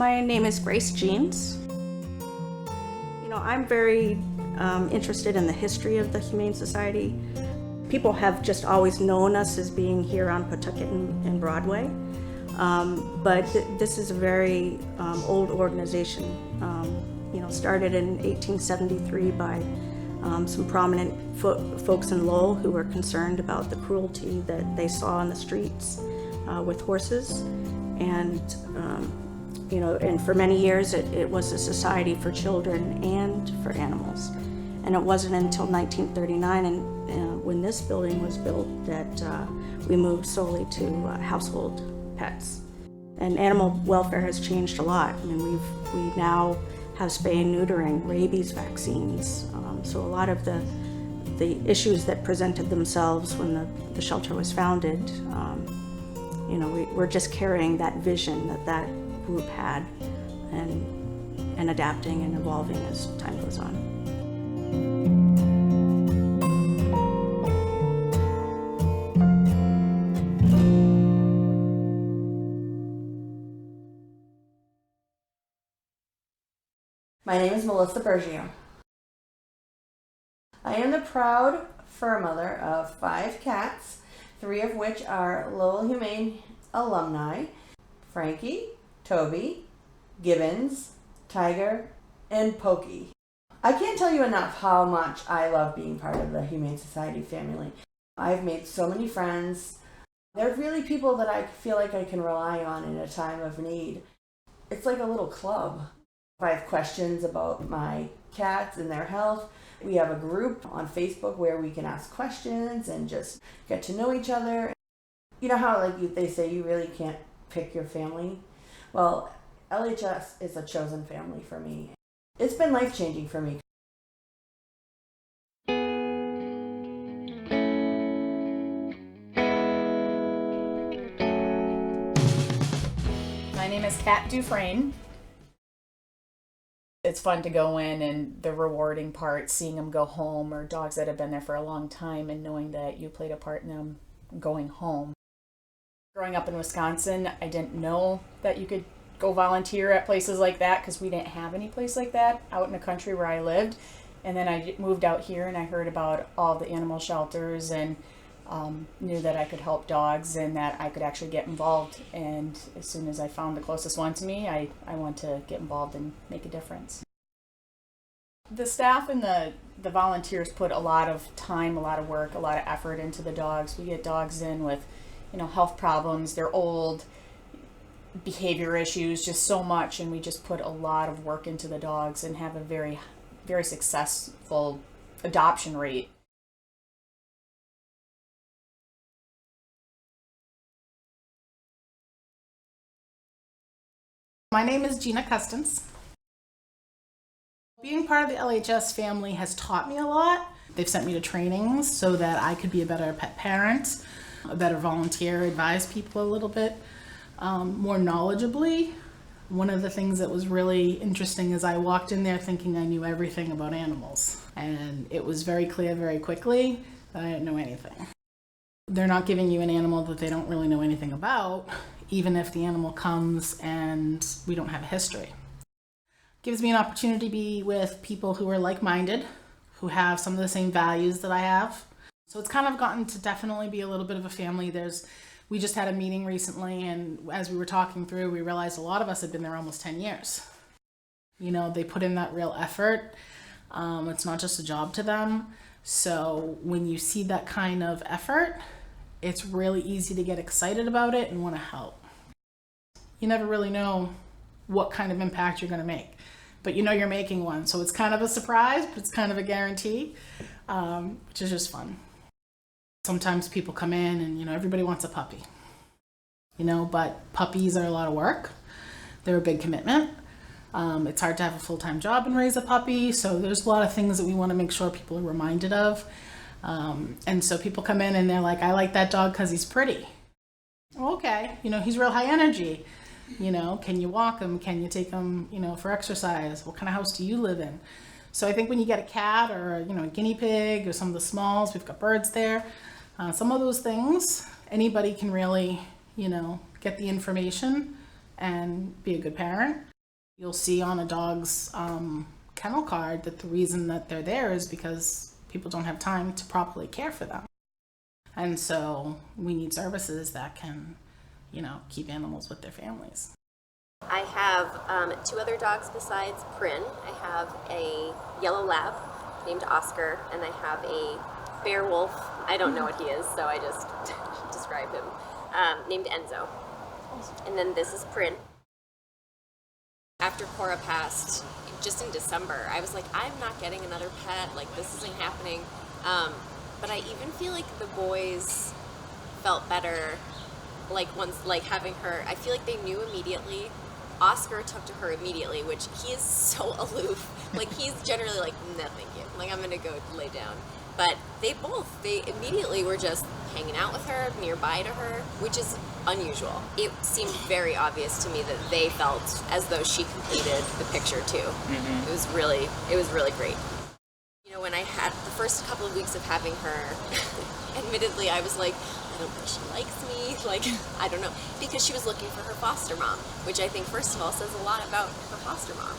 My name is Grace Jeans. I'm very interested in the history of the Humane Society. People have just always known us as being here on Pawtucket and Broadway, but this is a very old organization. Started in 1873 by some prominent folks in Lowell who were concerned about the cruelty that they saw on the streets with horses. And for many years it was a society for children and for animals. And it wasn't until 1939 and when this building was built that we moved solely to household pets. And animal welfare has changed a lot. We now have spay and neutering, rabies vaccines. So a lot of the issues that presented themselves when the shelter was founded, we're just carrying that vision that group had and adapting and evolving as time goes on. My name is Melissa Bergio. I am the proud fur mother of 5 cats, 3 of which are Lowell Humane alumni: Frankie, Toby, Gibbons, Tiger, and Pokey. I can't tell you enough how much I love being part of the Humane Society family. I've made so many friends. They're really people that I feel like I can rely on in a time of need. It's like a little club. If I have questions about my cats and their health, we have a group on Facebook where we can ask questions and just get to know each other. You know how they say you really can't pick your family? Well, LHS is a chosen family for me. It's been life-changing for me. My name is Kat Dufresne. It's fun to go in, and the rewarding part, seeing them go home, or dogs that have been there for a long time and knowing that you played a part in them going home. Growing up in Wisconsin, I didn't know that you could go volunteer at places like that because we didn't have any place like that out in the country where I lived. And then I moved out here and I heard about all the animal shelters and knew that I could help dogs and that I could actually get involved. And as soon as I found the closest one to me, I wanted to get involved and make a difference. The staff and the volunteers put a lot of time, a lot of work, a lot of effort into the dogs. We get dogs in with health problems, they're old, behavior issues, just so much, and we just put a lot of work into the dogs and have a very, very successful adoption rate. My name is Gina Custance. Being part of the LHS family has taught me a lot. They've sent me to trainings so that I could be a better pet parent, a better volunteer, advise people a little bit more knowledgeably. One of the things that was really interesting is I walked in there thinking I knew everything about animals, and it was very clear very quickly that I didn't know anything. They're not giving you an animal that they don't really know anything about, even if the animal comes and we don't have a history. Gives me an opportunity to be with people who are like-minded, who have some of the same values that I have. So it's kind of gotten to definitely be a little bit of a family. We just had a meeting recently, and as we were talking through, we realized a lot of us had been there almost 10 years. They put in that real effort. It's not just a job to them. So when you see that kind of effort, it's really easy to get excited about it and want to help. You never really know what kind of impact you're going to make, but you're making one. So it's kind of a surprise, but it's kind of a guarantee, which is just fun. Sometimes people come in and, everybody wants a puppy, but puppies are a lot of work. They're a big commitment. It's hard to have a full-time job and raise a puppy. So there's a lot of things that we want to make sure people are reminded of. And so people come in and they're like, I like that dog because he's pretty. Okay. He's real high energy. Can you walk him? Can you take him, for exercise? What kind of house do you live in? So I think when you get a cat or, a guinea pig or some of the smalls, we've got birds there. Some of those things, anybody can really, get the information and be a good parent. You'll see on a dog's kennel card that the reason that they're there is because people don't have time to properly care for them. And so we need services that can, keep animals with their families. I have 2 other dogs besides Prin. I have a yellow lab named Oscar, and I have a bear wolf. I don't know what he is, so I just describe him, named Enzo. And then this is Prin. After Cora passed, just in December, I was like, I'm not getting another pet, like this isn't happening. But I even feel like the boys felt better, once having her. I feel like they knew immediately. Oscar took to her immediately, which he is so aloof. He's generally like, no thank you, I'm gonna go lay down. But they immediately were just hanging out with her, nearby to her, which is unusual. It seemed very obvious to me that they felt as though she completed the picture too. Mm-hmm. It was really great. When I had the first couple of weeks of having her, admittedly I was like, I don't think she likes me, I don't know, because she was looking for her foster mom, which I think first of all says a lot about her foster mom.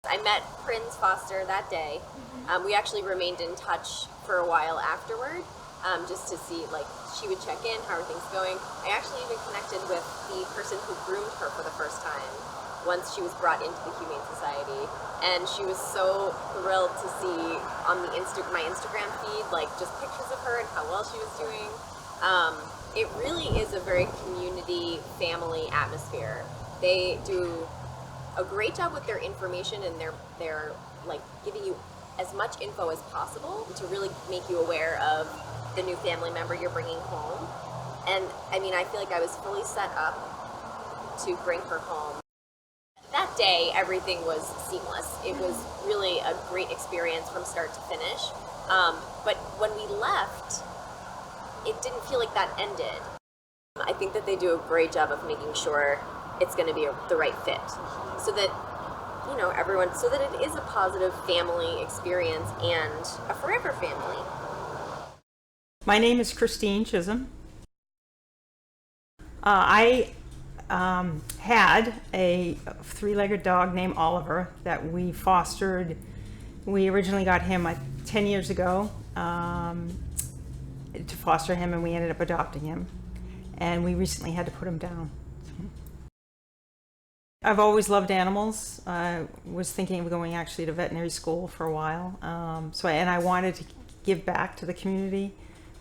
I met Prin's foster that day. We actually remained in touch for a while afterward, just to see, she would check in, how are things going. I actually even connected with the person who groomed her for the first time once she was brought into the Humane Society, and she was so thrilled to see on my Instagram feed, just pictures of her and how well she was doing. It really is a very community, family atmosphere. They do a great job with their information, and they're giving you as much info as possible to really make you aware of the new family member you're bringing home. And I feel like I was fully set up to bring her home. That day, everything was seamless. It was really a great experience from start to finish. But when we left, it didn't feel like that ended. I think that they do a great job of making sure it's going to be the right fit, so that so that it is a positive family experience and a forever family. My name is Christine Chisholm. I had a 3-legged dog named Oliver that we fostered. We originally got him 10 years ago to foster him, and we ended up adopting him. And we recently had to put him down. I've always loved animals. I was thinking of going actually to veterinary school for a while. And I wanted to give back to the community.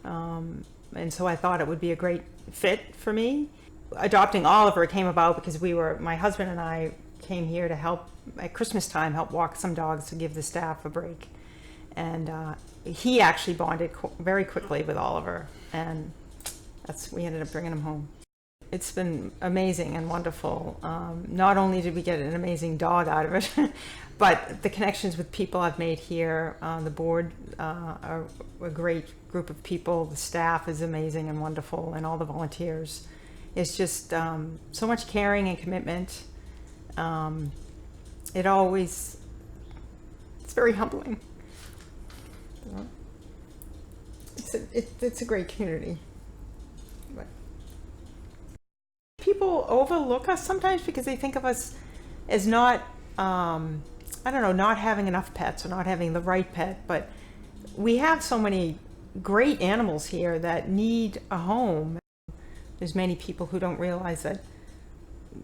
And so I thought it would be a great fit for me. Adopting Oliver came about because my husband and I came here to help at Christmas time, help walk some dogs to give the staff a break. And he actually bonded very quickly with Oliver, and we ended up bringing him home. It's been amazing and wonderful. Not only did we get an amazing dog out of it, but the connections with people I've made here. The board are a great group of people. The staff is amazing and wonderful, and all the volunteers. It's just so much caring and commitment. It's very humbling. It's a great community. But people overlook us sometimes because they think of us as not, not having enough pets or not having the right pet. But we have so many great animals here that need a home. There's many people who don't realize that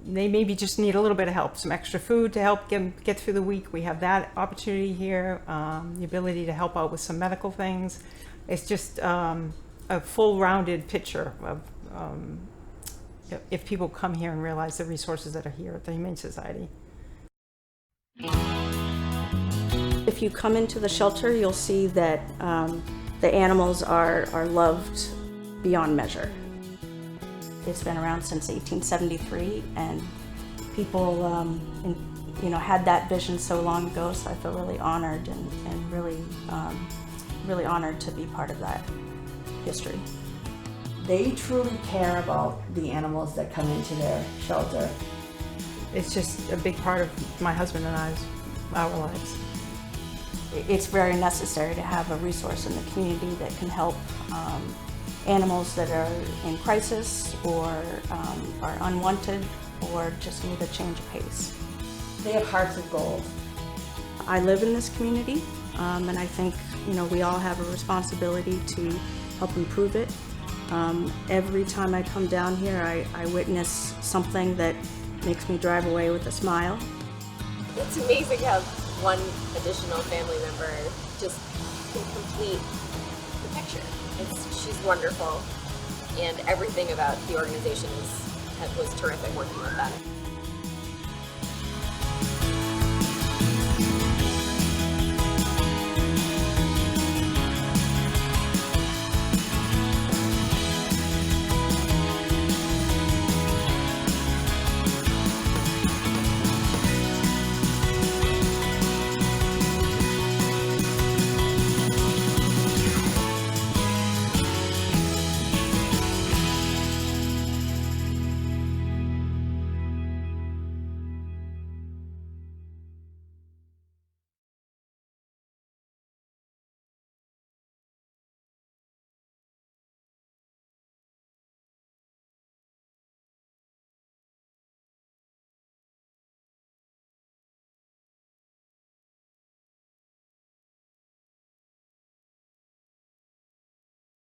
they maybe just need a little bit of help, some extra food to help them get through the week. We have that opportunity here, the ability to help out with some medical things. It's just a full-rounded picture of if people come here and realize the resources that are here at the Humane Society. If you come into the shelter, you'll see that the animals are loved beyond measure. It's been around since 1873, and people had that vision so long ago, so I feel really honored and really honored to be part of that history. They truly care about the animals that come into their shelter. It's just a big part of my husband and our lives. It's very necessary to have a resource in the community that can help animals that are in crisis or are unwanted or just need a change of pace. They have hearts of gold. I live in this community, and I think, you know, we all have a responsibility to help improve it. Every time I come down here, I witness something that makes me drive away with a smile. It's amazing how one additional family member just can complete the picture. She's wonderful, and everything about the organization was terrific working with that.